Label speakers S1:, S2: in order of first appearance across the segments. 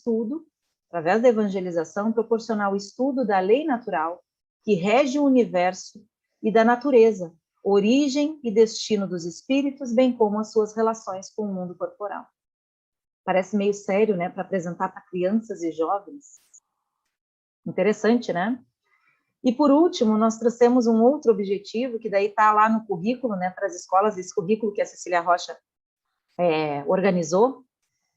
S1: estudo, através da evangelização, proporcionar o estudo da lei natural que rege o universo e da natureza, origem e destino dos espíritos, bem como as suas relações com o mundo corporal. Parece meio sério, né, para apresentar para crianças e jovens. Interessante, né? E por último, nós trouxemos um outro objetivo, que daí está lá no currículo, né, para as escolas, esse currículo que a Cecília Rocha organizou,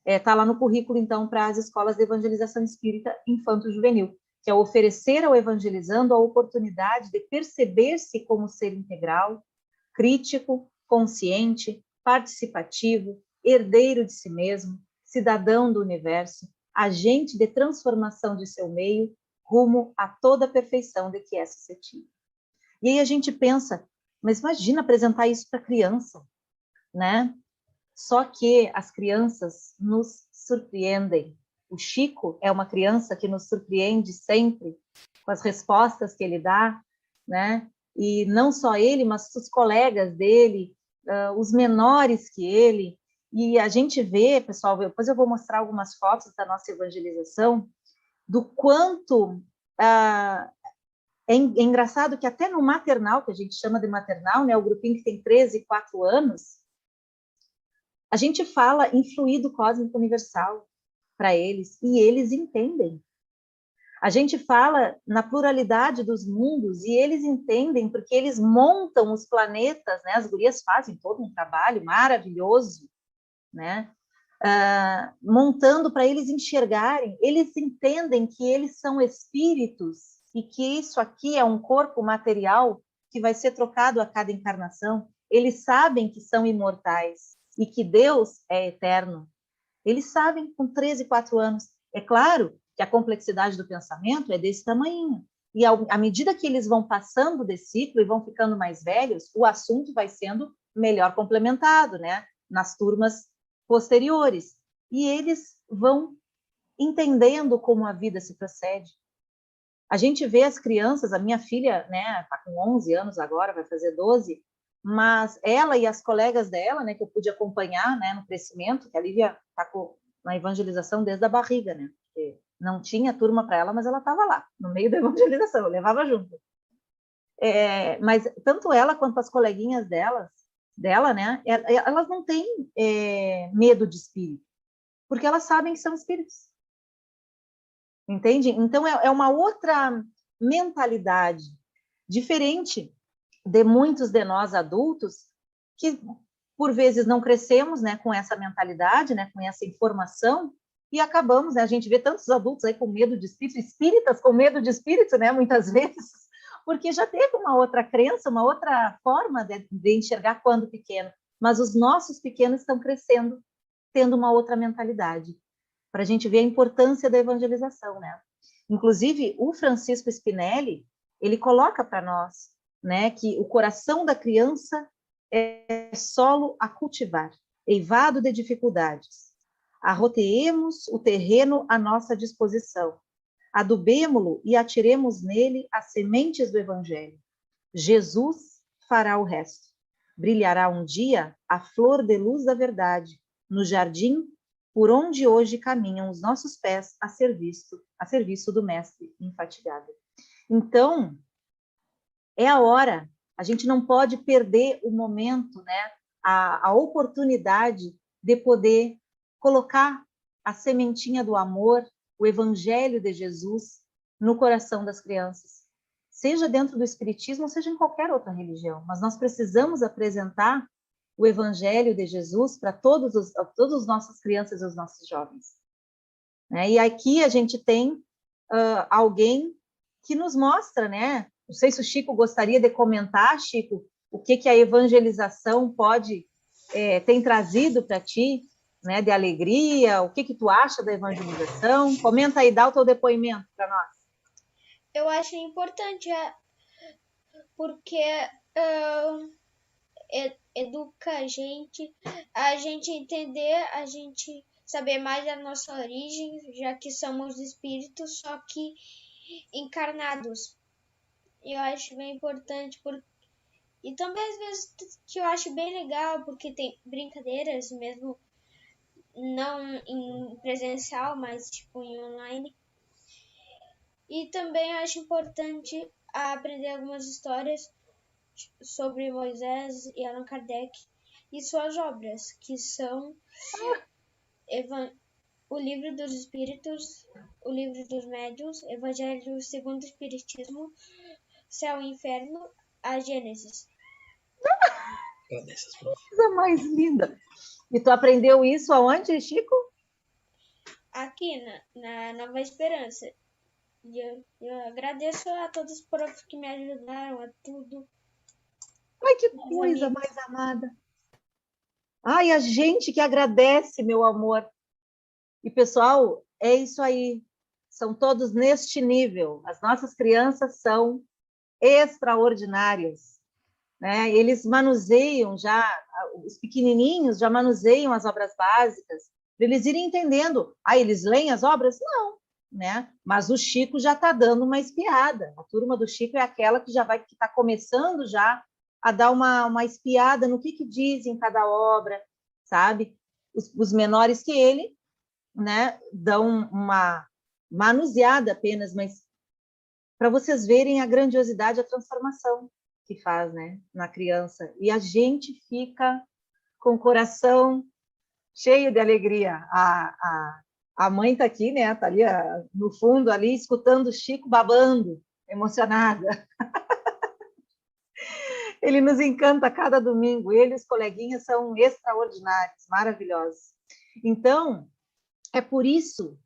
S1: está lá no currículo, então, para as escolas de evangelização espírita infanto-juvenil, que é oferecer ao evangelizando a oportunidade de perceber-se como ser integral, crítico, consciente, participativo, herdeiro de si mesmo, cidadão do universo, agente de transformação de seu meio, rumo a toda a perfeição de que é suscetível. E aí a gente pensa, mas imagina apresentar isso para criança, né? Só que as crianças nos surpreendem. O Chico é uma criança que nos surpreende sempre com as respostas que ele dá, né? E não só ele, mas os colegas dele, os menores que ele. E a gente vê, pessoal, depois eu vou mostrar algumas fotos da nossa evangelização, do quanto é engraçado que até no maternal, que a gente chama de maternal, né, o grupinho que tem 13 e 4 anos, a gente fala em fluido cósmico universal para eles, e eles entendem. A gente fala na pluralidade dos mundos, e eles entendem, porque eles montam os planetas, né? As gurias fazem todo um trabalho maravilhoso, né? Montando para eles enxergarem. Eles entendem que eles são espíritos, e que isso aqui é um corpo material que vai ser trocado a cada encarnação. Eles sabem que são imortais, e que Deus é eterno. Eles sabem com 13, 4 anos. É claro que a complexidade do pensamento é desse tamanho. E à medida que eles vão passando desse ciclo e vão ficando mais velhos, o assunto vai sendo melhor complementado, né? Nas turmas posteriores. E eles vão entendendo como a vida se procede. A gente vê as crianças, a minha filha, né, tá com 11 anos agora, vai fazer 12, mas ela e as colegas dela, né, que eu pude acompanhar, né, no crescimento, que a Lívia está na evangelização desde a barriga, né, porque não tinha turma para ela, mas ela estava lá, no meio da evangelização, eu levava junto. Mas tanto ela quanto as coleguinhas dela, né, elas não têm medo de espírito, porque elas sabem que são espíritos. Entende? Então, é uma outra mentalidade, diferente de muitos de nós adultos, que por vezes não crescemos, né, com essa mentalidade, né, com essa informação, e acabamos, né, a gente vê tantos adultos aí com medo de espírito, espíritas com medo de espírito, né, muitas vezes, porque já teve uma outra crença, uma outra forma de enxergar quando pequeno, mas os nossos pequenos estão crescendo, tendo uma outra mentalidade, para a gente ver a importância da evangelização, né? Inclusive, o Francisco Spinelli, ele coloca para nós, né, que o coração da criança é solo a cultivar, eivado de dificuldades. Arroteemos o terreno à nossa disposição, adubemo-lo e atiremos nele as sementes do Evangelho. Jesus fará o resto. Brilhará um dia a flor de luz da verdade, no jardim por onde hoje caminham os nossos pés a serviço do Mestre infatigável. Então, é a hora. A gente não pode perder o momento, né? A oportunidade de poder colocar a sementinha do amor, o Evangelho de Jesus, no coração das crianças. Seja dentro do Espiritismo, seja em qualquer outra religião. Mas nós precisamos apresentar o Evangelho de Jesus para todas as nossas crianças e os nossos jovens. Né? E aqui a gente tem alguém que nos mostra, né? Não sei se o Chico gostaria de comentar, Chico, o que a evangelização tem trazido para ti, né? De alegria, o que tu acha da evangelização? Comenta aí, dá o teu depoimento para nós.
S2: Eu acho importante, porque educa a gente entender, a gente saber mais da nossa origem, já que somos espíritos, só que encarnados. Eu acho bem importante, e também às vezes que eu acho bem legal, porque tem brincadeiras mesmo não em presencial, mas tipo em online. E também acho importante aprender algumas histórias sobre Moisés e Allan Kardec e suas obras, que são o Livro dos Espíritos, o Livro dos Médiuns, Evangelho segundo o Espiritismo, Céu e Inferno, a Gênesis.
S1: Coisa mais linda. E tu aprendeu isso aonde, Chico?
S2: Aqui na Nova Esperança. E eu agradeço a todos os profs que me ajudaram, a tudo.
S1: Ai, que coisa mais amada. Ai, a gente que agradece, meu amor. E, pessoal, é isso aí. São todos neste nível. As nossas crianças são extraordinárias, né? Eles manuseiam já, os pequenininhos já manuseiam as obras básicas, para eles irem entendendo. Ah, eles leem as obras? Não, né? Mas o Chico já está dando uma espiada. A turma do Chico é aquela que já vai, que está começando já a dar uma espiada no que diz em cada obra, sabe? Os menores que ele, né, dão uma manuseada apenas, mas para vocês verem a grandiosidade, a transformação que faz, né, na criança. E a gente fica com o coração cheio de alegria. A mãe está aqui, né, está ali no fundo, ali, escutando o Chico babando, emocionada. Ele nos encanta a cada domingo. Ele e os coleguinhas são extraordinários, maravilhosos. Então, é por isso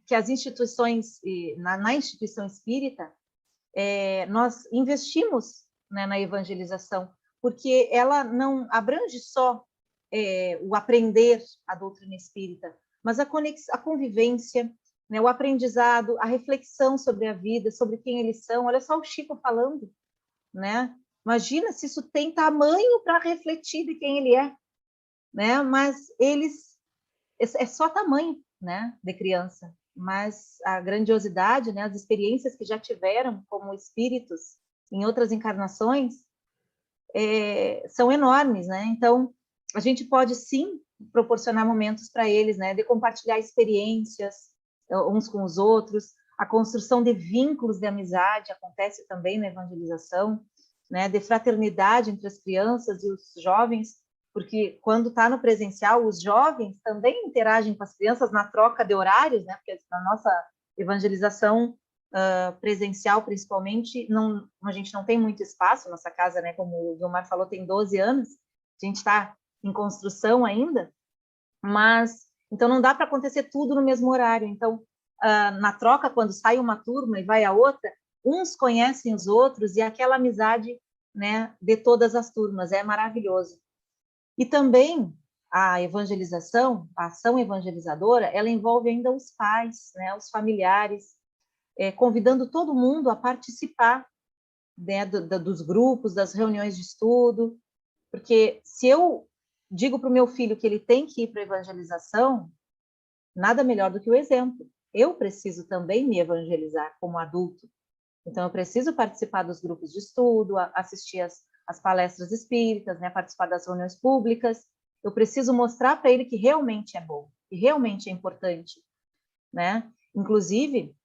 S1: que as instituições, na instituição espírita, nós investimos, né, na evangelização, porque ela não abrange só o aprender a doutrina espírita, mas a convivência, né, o aprendizado, a reflexão sobre a vida, sobre quem eles são. Olha só o Chico falando, né? Imagina se isso tem tamanho para refletir de quem ele é, né? Mas eles é só tamanho, né, de criança, mas a grandiosidade, né, as experiências que já tiveram como espíritos em outras encarnações são enormes, né? Então a gente pode sim proporcionar momentos para eles, né, de compartilhar experiências uns com os outros. A construção de vínculos de amizade acontece também na evangelização, né, de fraternidade entre as crianças e os jovens, porque quando está no presencial, os jovens também interagem com as crianças na troca de horários, né? Porque na nossa evangelização presencial, principalmente, a gente não tem muito espaço. Nossa casa, né, como o Guilmar falou, tem 12 anos, a gente está em construção ainda, mas então não dá para acontecer tudo no mesmo horário. Então, na troca, quando sai uma turma e vai a outra, uns conhecem os outros e aquela amizade, né, de todas as turmas, é maravilhoso. E também a evangelização, a ação evangelizadora, ela envolve ainda os pais, né, os familiares, convidando todo mundo a participar, né, dos grupos, das reuniões de estudo, porque se eu digo para o meu filho que ele tem que ir para a evangelização, nada melhor do que o exemplo. Eu preciso também me evangelizar como adulto. Então, eu preciso participar dos grupos de estudo, assistir as palestras espíritas, né, participar das reuniões públicas. Eu preciso mostrar para ele que realmente é bom, que realmente é importante, né? Inclusive,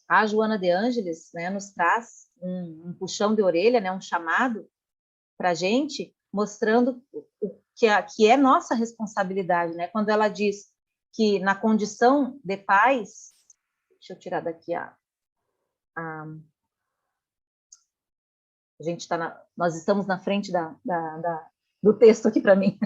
S1: a Joana de Ângeles, né, nos traz um puxão de orelha, né, um chamado para a gente, mostrando o que é nossa responsabilidade, né? Quando ela diz que na condição de pais, deixa eu tirar daqui a gente nós estamos na frente do texto aqui para mim.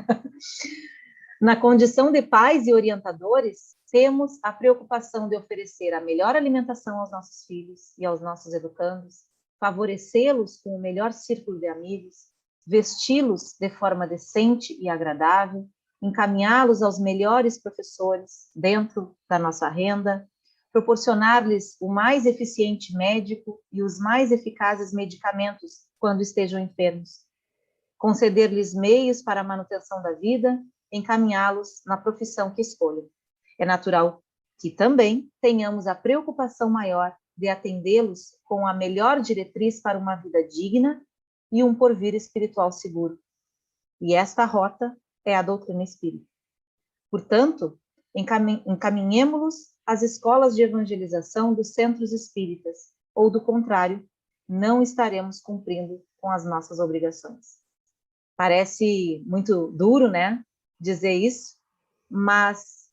S1: Na condição de pais e orientadores, temos a preocupação de oferecer a melhor alimentação aos nossos filhos e aos nossos educandos, favorecê-los com o melhor círculo de amigos, vesti-los de forma decente e agradável, encaminhá-los aos melhores professores dentro da nossa renda, proporcionar-lhes o mais eficiente médico e os mais eficazes medicamentos quando estejam enfermos, conceder-lhes meios para a manutenção da vida, encaminhá-los na profissão que escolham. É natural que também tenhamos a preocupação maior de atendê-los com a melhor diretriz para uma vida digna e um porvir espiritual seguro. E esta rota é a doutrina espírita. Portanto, encaminhemo-los às escolas de evangelização dos centros espíritas, ou do contrário, não estaremos cumprindo com as nossas obrigações. Parece muito duro, né, dizer isso, mas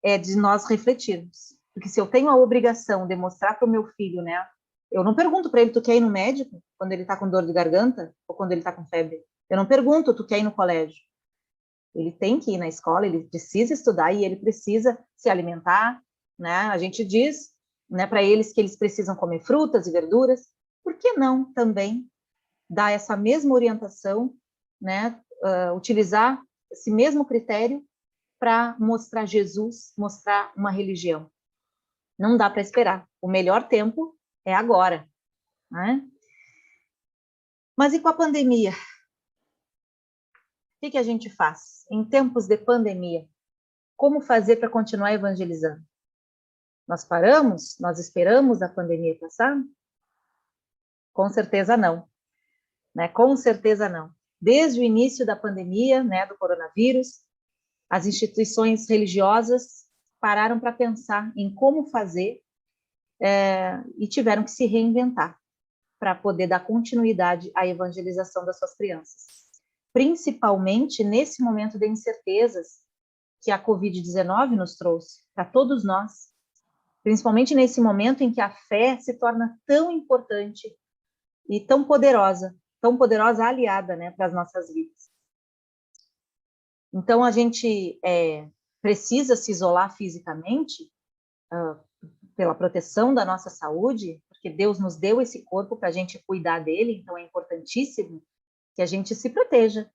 S1: é de nós refletirmos. Porque se eu tenho a obrigação de mostrar para o meu filho, né, eu não pergunto para ele, tu quer ir no médico quando ele está com dor de garganta ou quando ele está com febre? Eu não pergunto, tu quer ir no colégio? Ele tem que ir na escola, ele precisa estudar e ele precisa se alimentar, né? A gente diz, né, para eles que eles precisam comer frutas e verduras. Por que não também dar essa mesma orientação, né? Utilizar esse mesmo critério para mostrar Jesus, mostrar uma religião? Não dá para esperar. O melhor tempo é agora, né? Mas e com a pandemia? O que a gente faz em tempos de pandemia? Como fazer para continuar evangelizando? Nós paramos? Nós esperamos a pandemia passar? Com certeza não, né? Com certeza não. Desde o início da pandemia, né, do coronavírus, as instituições religiosas pararam para pensar em como fazer e tiveram que se reinventar para poder dar continuidade à evangelização das suas crianças. Principalmente nesse momento de incertezas que a Covid-19 nos trouxe para todos nós, principalmente nesse momento em que a fé se torna tão importante e tão poderosa aliada, né, para as nossas vidas. Então, a gente precisa se isolar fisicamente pela proteção da nossa saúde, porque Deus nos deu esse corpo para a gente cuidar dele, então é importantíssimo que a gente se proteja,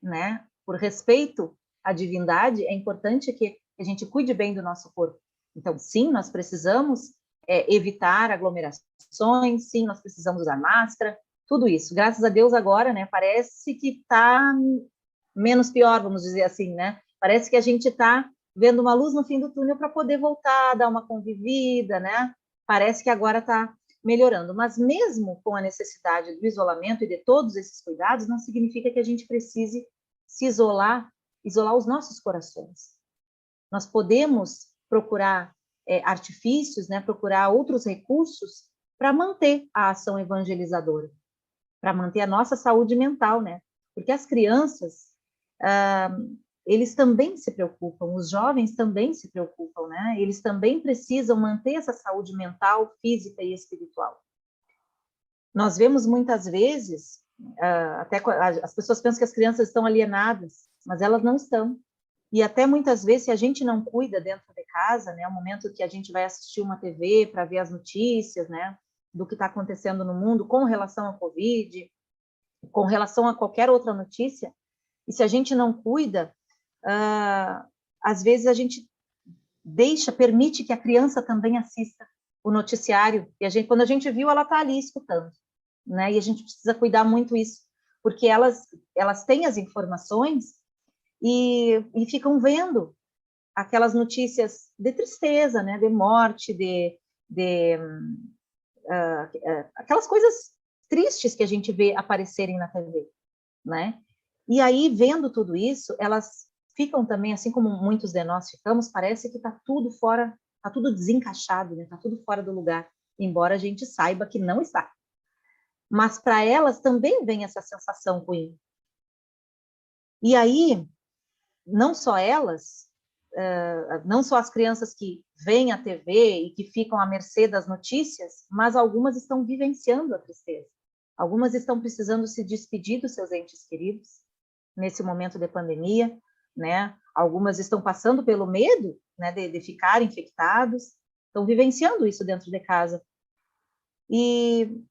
S1: né? Por respeito à divindade, é importante que a gente cuide bem do nosso corpo. Então, sim, nós precisamos evitar aglomerações, sim, nós precisamos usar máscara, tudo isso. Graças a Deus agora, né, parece que está menos pior, vamos dizer assim, né? Parece que a gente está vendo uma luz no fim do túnel para poder voltar, dar uma convivida, né? Parece que agora está melhorando, mas mesmo com a necessidade do isolamento e de todos esses cuidados, não significa que a gente precise se isolar os nossos corações. Nós podemos procurar artifícios, né? Procurar outros recursos para manter a ação evangelizadora, para manter a nossa saúde mental, né? Porque as crianças, eles também se preocupam, os jovens também se preocupam, né? Eles também precisam manter essa saúde mental, física e espiritual. Nós vemos muitas vezes, até as pessoas pensam que as crianças estão alienadas, mas elas não estão. E até muitas vezes, se a gente não cuida dentro de casa, né? O momento que a gente vai assistir uma TV para ver as notícias, né? Do que está acontecendo no mundo com relação à Covid, com relação a qualquer outra notícia, e se a gente não cuida, às vezes a gente permite que a criança também assista o noticiário, e quando a gente viu, ela está ali escutando, né? E a gente precisa cuidar muito isso, porque elas têm as informações e ficam vendo aquelas notícias de tristeza, né? De morte, aquelas coisas tristes que a gente vê aparecerem na TV, né? E aí, vendo tudo isso, elas ficam também, assim como muitos de nós ficamos, parece que está tudo fora, está tudo desencaixado, né? Está tudo fora do lugar, embora a gente saiba que não está. Mas para elas também vem essa sensação ruim. E aí, não só elas, não só as crianças que veem a TV e que ficam à mercê das notícias, mas algumas estão vivenciando a tristeza. Algumas estão precisando se despedir dos seus entes queridos nesse momento de pandemia, né? Algumas estão passando pelo medo, né, de ficar infectados, estão vivenciando isso dentro de casa. E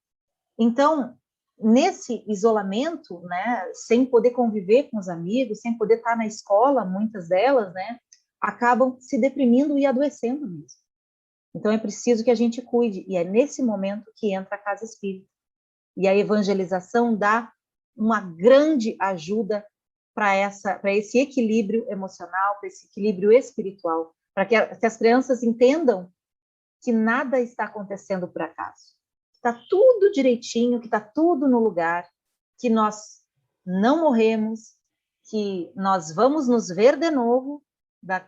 S1: então, nesse isolamento, né, sem poder conviver com os amigos, sem poder estar na escola, muitas delas, né, acabam se deprimindo e adoecendo mesmo. Então, é preciso que a gente cuide, e é nesse momento que entra a Casa Espírita. E a evangelização dá uma grande ajuda para esse equilíbrio emocional, para esse equilíbrio espiritual, para que as crianças entendam que nada está acontecendo por acaso. Está tudo direitinho, que está tudo no lugar, que nós não morremos, que nós vamos nos ver de novo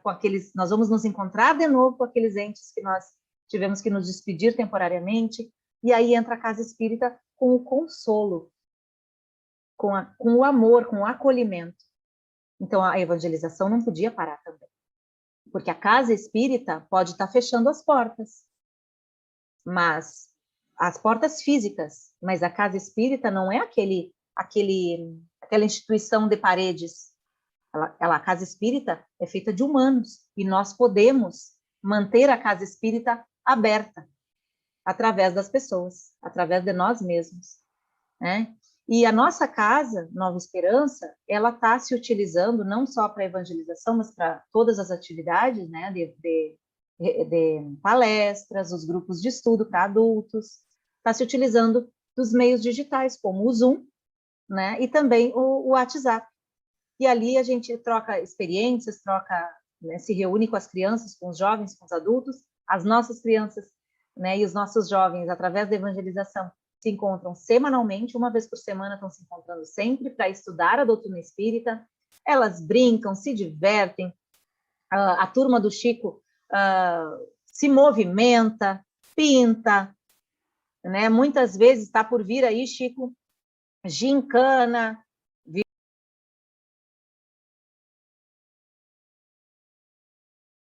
S1: com aqueles, nós vamos nos encontrar de novo com aqueles entes que nós tivemos que nos despedir temporariamente, e aí entra a casa espírita com o consolo, com o amor, com o acolhimento. Então, a evangelização não podia parar também, porque a casa espírita pode estar fechando as portas, mas as portas físicas, mas a casa espírita não é aquela instituição de paredes. A casa espírita é feita de humanos, e nós podemos manter a casa espírita aberta através das pessoas, através de nós mesmos, né? E a nossa casa, Nova Esperança, ela está se utilizando não só para evangelização, mas para todas as atividades, né, de palestras, os grupos de estudo para adultos, está se utilizando dos meios digitais, como o Zoom, né, e também o WhatsApp. E ali a gente troca experiências, né, se reúne com as crianças, com os jovens, com os adultos, as nossas crianças, né, e os nossos jovens, através da evangelização, se encontram semanalmente, uma vez por semana estão se encontrando sempre para estudar a doutrina espírita. Elas brincam, se divertem, a turma do Chico se movimenta, pinta, né? Muitas vezes está por vir aí, Chico, gincana,